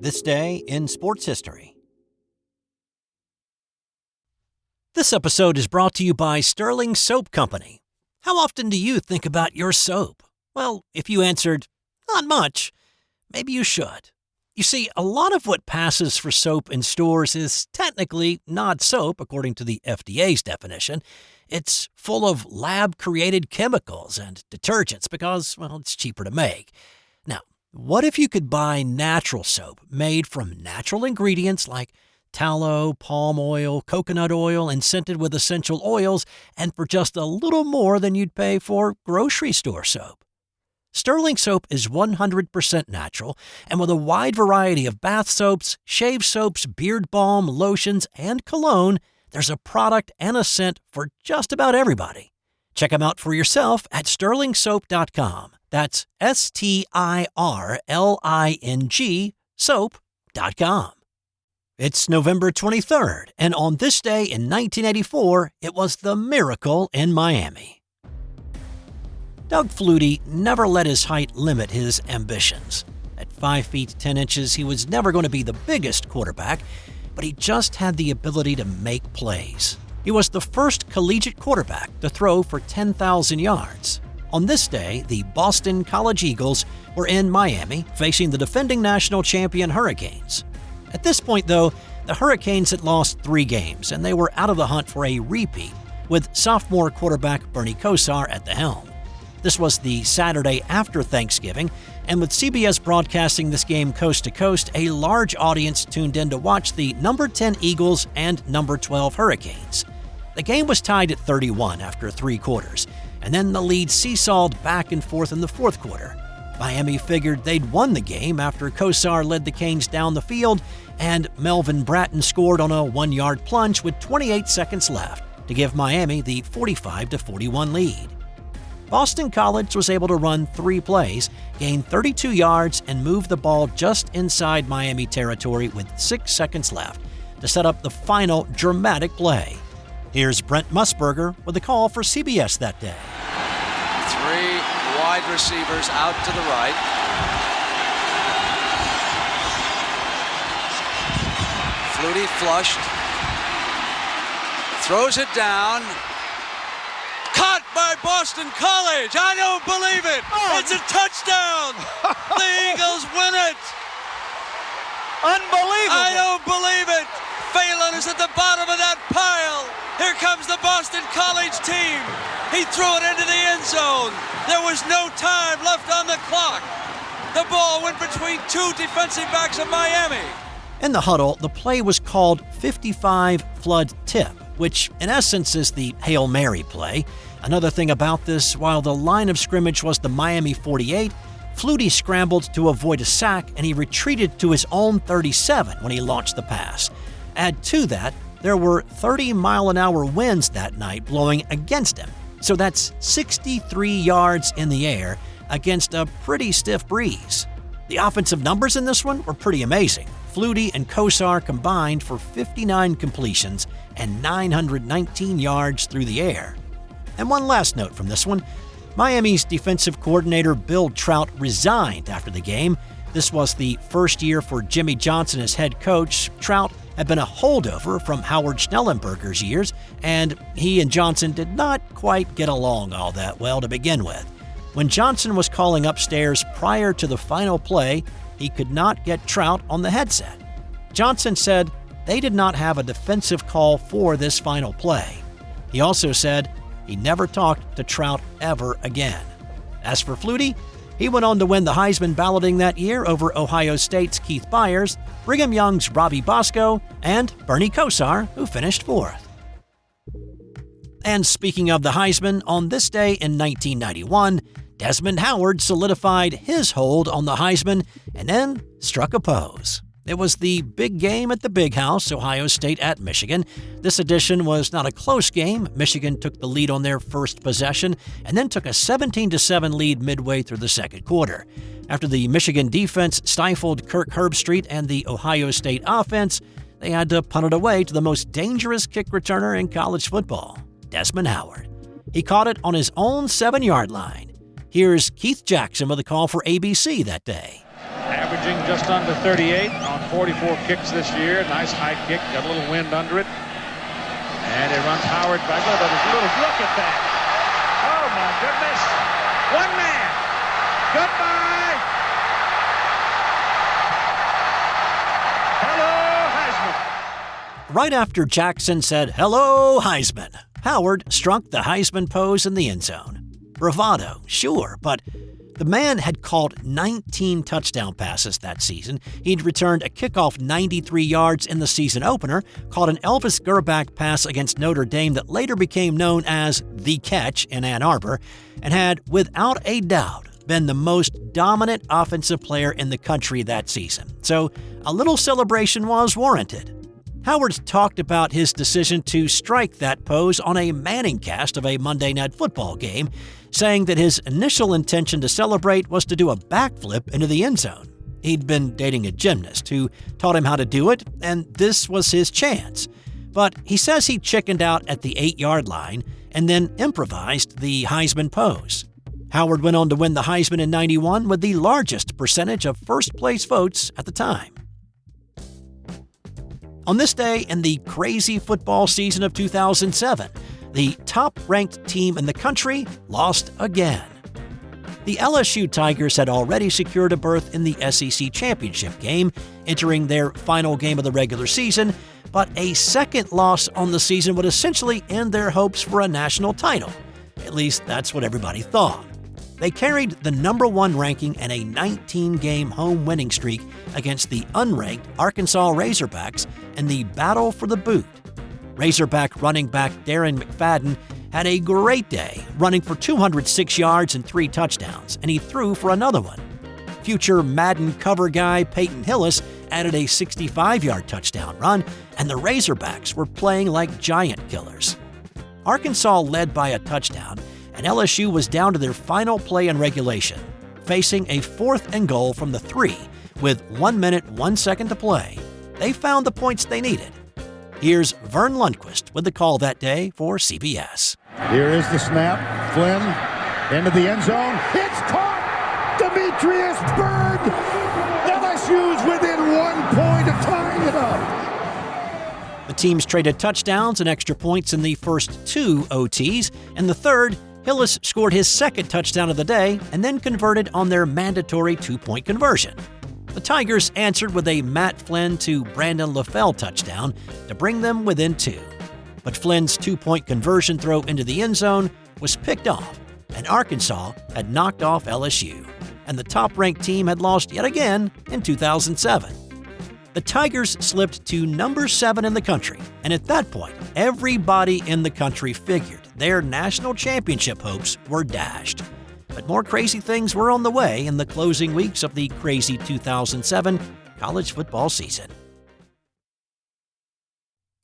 This day in sports history. This episode is brought to you by Sterling Soap Company. How often do you think about your soap? Well, if you answered, not much, maybe you should. You see, a lot of what passes for soap in stores is technically not soap, according to the FDA's definition. It's full of lab-created chemicals and detergents because, well, it's cheaper to make. Now, what if you could buy natural soap made from natural ingredients like tallow, palm oil, coconut oil, and scented with essential oils, and for just a little more than you'd pay for grocery store soap? Sterling Soap is 100% natural, and with a wide variety of bath soaps, shave soaps, beard balm, lotions, and cologne, there's a product and a scent for just about everybody. Check them out for yourself at sterlingsoap.com. That's STIRLING soap.com. It's November 23rd, and on this day in 1984, it was the Miracle in Miami. Doug Flutie never let his height limit his ambitions. At 5 feet 10 inches, he was never going to be the biggest quarterback, but he just had the ability to make plays. He was the first collegiate quarterback to throw for 10,000 yards. On this day, the Boston College Eagles were in Miami facing the defending national champion Hurricanes. At this point, though, the Hurricanes had lost 3 games, and they were out of the hunt for a repeat, with sophomore quarterback Bernie Kosar at the helm. This was the Saturday after Thanksgiving, and with CBS broadcasting this game coast to coast, a large audience tuned in to watch the number 10 Eagles and number 12 Hurricanes. The game was tied at 31 after 3 quarters, and then the lead seesawed back and forth in the 4th quarter. Miami figured they'd won the game after Kosar led the Canes down the field, and Melvin Bratton scored on a 1-yard plunge with 28 seconds left to give Miami the 45-41 lead. Boston College was able to run 3 plays, gain 32 yards, and move the ball just inside Miami territory with 6 seconds left to set up the final dramatic play. Here's Brent Musburger with a call for CBS that day. 3 wide receivers out to the right. Flutie flushed. Throws it down. Caught by Boston College. I don't believe it. It's a touchdown. The Eagles win it. Unbelievable. I don't believe it. Phelan is at the bottom of that pile. Here comes the Boston College team. He threw it into the end zone. There was no time left on the clock. The ball went between 2 defensive backs of Miami. In the huddle, the play was called 55 flood tip, which in essence is the Hail Mary play. Another thing about this, while the line of scrimmage was the Miami 48, Flutie scrambled to avoid a sack and he retreated to his own 37 when he launched the pass. Add to that, there were 30-mile-an-hour winds that night blowing against him, so that's 63 yards in the air against a pretty stiff breeze. The offensive numbers in this one were pretty amazing. Flutie and Kosar combined for 59 completions and 919 yards through the air. And one last note from this one, Miami's defensive coordinator Bill Trout resigned after the game. This was the first year for Jimmy Johnson as head coach. Trout had been a holdover from Howard Schnellenberger's years, and he and Johnson did not quite get along all that well to begin with. When Johnson was calling upstairs prior to the final play, he could not get Trout on the headset. Johnson said they did not have a defensive call for this final play. He also said he never talked to Trout ever again. As for Flutie, he went on to win the Heisman balloting that year over Ohio State's Keith Byers, Brigham Young's Robbie Bosco, and Bernie Kosar, who finished 4th. And speaking of the Heisman, on this day in 1991, Desmond Howard solidified his hold on the Heisman and then struck a pose. It was the big game at the Big House, Ohio State at Michigan. This edition was not a close game. Michigan took the lead on their first possession and then took a 17-7 lead midway through the 2nd quarter. After the Michigan defense stifled Kirk Herbstreit and the Ohio State offense, they had to punt it away to the most dangerous kick returner in college football, Desmond Howard. He caught it on his own 7-yard line. Here's Keith Jackson with a call for ABC that day. Average averaging just under 38 on 44 kicks this year. Nice high kick, got a little wind under it. And it runs Howard back. Look at that. Oh, my goodness. One man. Goodbye. Hello, Heisman. Right after Jackson said, "Hello, Heisman," Howard struck the Heisman pose in the end zone. Bravado, sure, but the man had caught 19 touchdown passes that season. He'd returned a kickoff 93 yards in the season opener, caught an Elvis Grbac pass against Notre Dame that later became known as The Catch in Ann Arbor, and had, without a doubt, been the most dominant offensive player in the country that season. So a little celebration was warranted. Howard talked about his decision to strike that pose on a Manning cast of a Monday Night Football game, saying that his initial intention to celebrate was to do a backflip into the end zone. He'd been dating a gymnast who taught him how to do it, and this was his chance. But he says he chickened out at the 8-yard line and then improvised the Heisman pose. Howard went on to win the Heisman in '91 with the largest percentage of first-place votes at the time. On this day in the crazy football season of 2007, the top-ranked team in the country lost again. The LSU Tigers had already secured a berth in the SEC championship game, entering their final game of the regular season, but a second loss on the season would essentially end their hopes for a national title. At least that's what everybody thought. They carried the #1 ranking and a 19-game home winning streak against the unranked Arkansas Razorbacks in the battle for the boot. Razorback running back Darren McFadden had a great day, running for 206 yards and 3 touchdowns, and he threw for another one. Future Madden cover guy Peyton Hillis added a 65-yard touchdown run, and the Razorbacks were playing like giant killers. Arkansas led by a touchdown, and LSU was down to their final play in regulation, facing a 4th and goal from the 3 with 1 minute, 1 second to play. They found the points they needed. Here's Vern Lundquist with the call that day for CBS. Here is the snap. Flynn into the end zone. It's caught! Demetrius Byrd! LSU's within 1 point of tying it up. The teams traded touchdowns and extra points in the first 2 OTs. In the third, Hillis scored his second touchdown of the day and then converted on their mandatory 2-point conversion. The Tigers answered with a Matt Flynn to Brandon LaFell touchdown to bring them within 2. But Flynn's 2-point conversion throw into the end zone was picked off, and Arkansas had knocked off LSU, and the top-ranked team had lost yet again in 2007. The Tigers slipped to number 7 in the country, and at that point, everybody in the country figured their national championship hopes were dashed. But more crazy things were on the way in the closing weeks of the crazy 2007 college football season.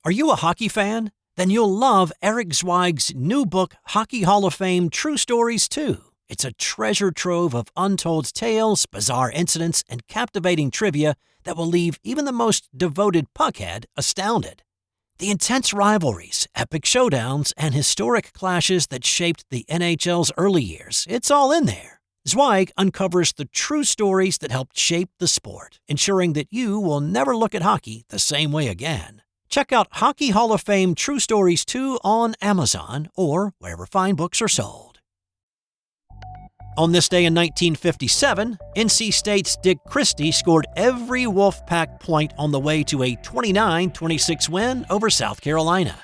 Are you a hockey fan? Then you'll love Eric Zweig's new book, Hockey Hall of Fame True Stories 2. It's a treasure trove of untold tales, bizarre incidents, and captivating trivia that will leave even the most devoted puckhead astounded. The intense rivalries, epic showdowns, and historic clashes that shaped the NHL's early years, it's all in there. Zweig uncovers the true stories that helped shape the sport, ensuring that you will never look at hockey the same way again. Check out Hockey Hall of Fame True Stories 2 on Amazon or wherever fine books are sold. On this day in 1957, NC State's Dick Christie scored every Wolfpack point on the way to a 29-26 win over South Carolina.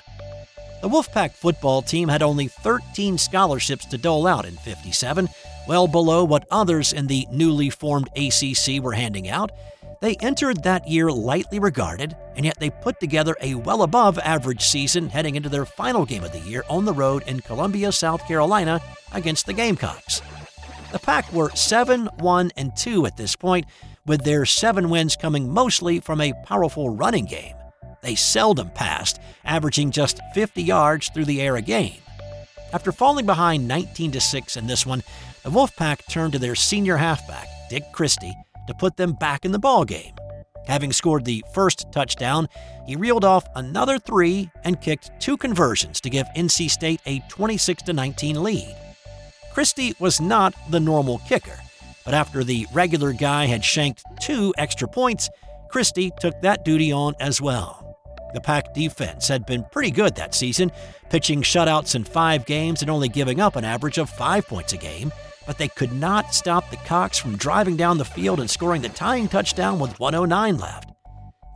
The Wolfpack football team had only 13 scholarships to dole out in '57, well below what others in the newly formed ACC were handing out. They entered that year lightly regarded, and yet they put together a well above average season heading into their final game of the year on the road in Columbia, South Carolina against the Gamecocks. The Pack were 7-1-2 at this point, with their 7 wins coming mostly from a powerful running game. They seldom passed, averaging just 50 yards through the air a game. After falling behind 19-6 in this one, the Wolfpack turned to their senior halfback, Dick Christie, to put them back in the ballgame. Having scored the first touchdown, he reeled off another 3 and kicked 2 conversions to give NC State a 26-19 lead. Christie was not the normal kicker, But after the regular guy had shanked 2 extra points, Christie took that duty on as well. The Pack defense had been pretty good that season, pitching shutouts in 5 games and only giving up an average of 5 points a game, but they could not stop the Cox from driving down the field and scoring the tying touchdown with 1:09 left.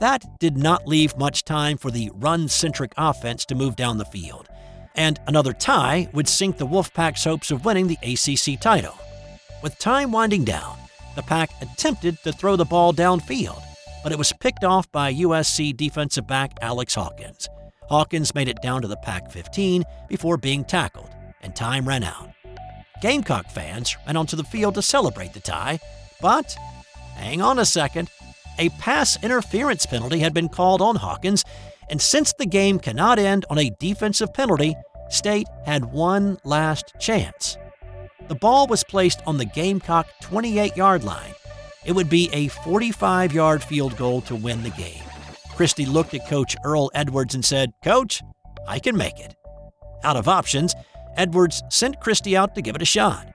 That did not leave much time for the run-centric offense to move down the field, and another tie would sink the Wolfpack's hopes of winning the ACC title. With time winding down, the Pack attempted to throw the ball downfield, but it was picked off by USC defensive back Alex Hawkins. Hawkins made it down to the Pack 15 before being tackled, and time ran out. Gamecock fans ran onto the field to celebrate the tie, but hang on a second. A pass interference penalty had been called on Hawkins, and since the game cannot end on a defensive penalty, State had one last chance. The ball was placed on the Gamecock 28-yard line. It would be a 45-yard field goal to win the game. Christie looked at Coach Earl Edwards and said, "Coach, I can make it." Out of options, Edwards sent Christie out to give it a shot.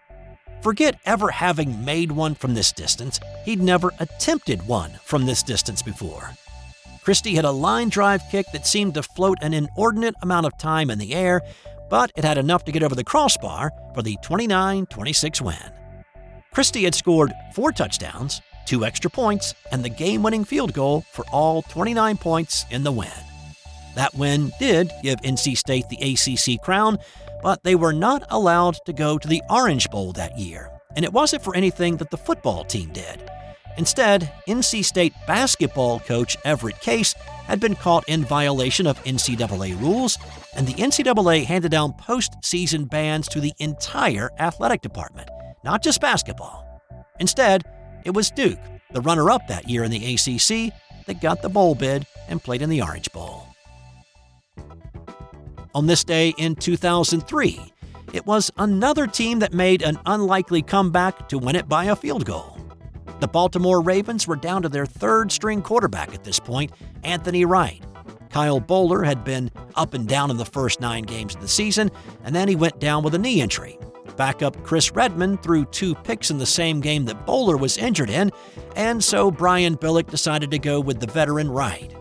Forget ever having made one from this distance. He'd never attempted one from this distance before. Christie had a line drive kick that seemed to float an inordinate amount of time in the air, but it had enough to get over the crossbar for the 29-26 win. Christie had scored 4 touchdowns, 2 extra points, and the game-winning field goal for all 29 points in the win. That win did give NC State the ACC crown, but they were not allowed to go to the Orange Bowl that year, and it wasn't for anything that the football team did. Instead, NC State basketball coach Everett Case had been caught in violation of NCAA rules, and the NCAA handed down postseason bans to the entire athletic department, not just basketball. Instead, it was Duke, the runner-up that year in the ACC, that got the bowl bid and played in the Orange Bowl. On this day in 2003, it was another team that made an unlikely comeback to win it by a field goal. The Baltimore Ravens were down to their 3rd-string quarterback at this point, Anthony Wright. Kyle Bowler had been up and down in the first 9 games of the season, and then he went down with a knee injury. Backup Chris Redmond threw 2 picks in the same game that Bowler was injured in, and so Brian Billick decided to go with the veteran Wright.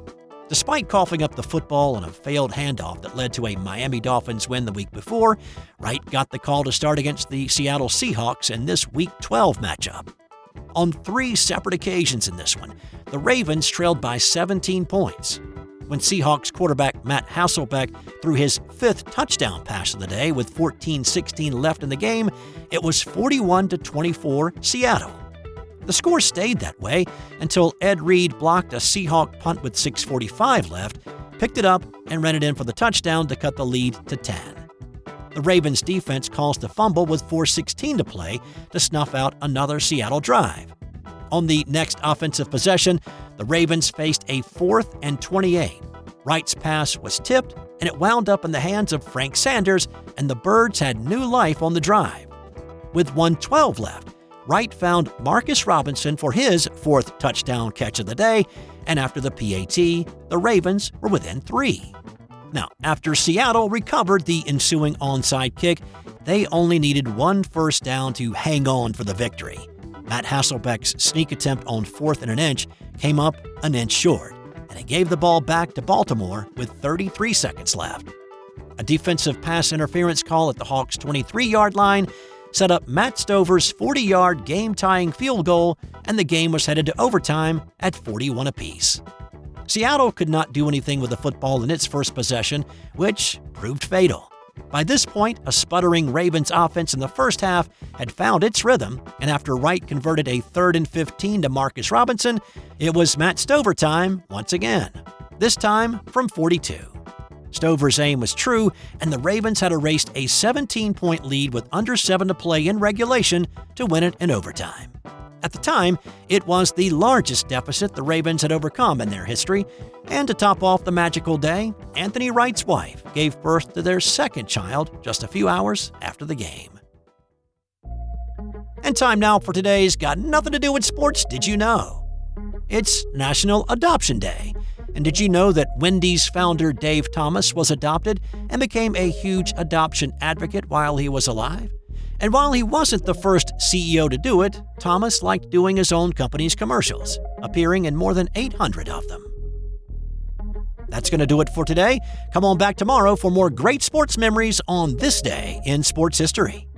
Despite coughing up the football on a failed handoff that led to a Miami Dolphins win the week before, Wright got the call to start against the Seattle Seahawks in this Week 12 matchup. On 3 separate occasions in this one, the Ravens trailed by 17 points. When Seahawks quarterback Matt Hasselbeck threw his 5th touchdown pass of the day with 14:16 left in the game, it was 41-24 Seattle. The score stayed that way until Ed Reed blocked a Seahawk punt with 6:45 left, picked it up, and ran it in for the touchdown to cut the lead to 10. The Ravens' defense caused the fumble with 4:16 to play to snuff out another Seattle drive. On the next offensive possession, the Ravens faced a 4th and 28. Wright's pass was tipped, and it wound up in the hands of Frank Sanders, and the Birds had new life on the drive. With 1:12 left, Wright found Marcus Robinson for his 4th touchdown catch of the day, and after the PAT, the Ravens were within 3. Now, after Seattle recovered the ensuing onside kick, they only needed 1 first down to hang on for the victory. Matt Hasselbeck's sneak attempt on 4th and an inch came up an inch short, and it gave the ball back to Baltimore with 33 seconds left. A defensive pass interference call at the Hawks' 23-yard line set up Matt Stover's 40-yard game-tying field goal, and the game was headed to overtime at 41 apiece. Seattle could not do anything with the football in its first possession, which proved fatal. By this point, a sputtering Ravens offense in the first half had found its rhythm, and after Wright converted a 3rd and 15 to Marcus Robinson, it was Matt Stover time once again, this time from 42. Stover's aim was true, and the Ravens had erased a 17-point lead with under 7 to play in regulation to win it in overtime. At the time, it was the largest deficit the Ravens had overcome in their history, and to top off the magical day, Anthony Wright's wife gave birth to their 2nd child just a few hours after the game. And time now for today's Got Nothing to Do with Sports Did You Know? It's National Adoption Day. And did you know that Wendy's founder Dave Thomas was adopted and became a huge adoption advocate while he was alive? And while he wasn't the first CEO to do it, Thomas liked doing his own company's commercials, appearing in more than 800 of them. That's going to do it for today. Come on back tomorrow for more great sports memories on this day in sports history.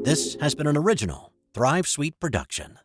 This has been an original Thrive Suite production.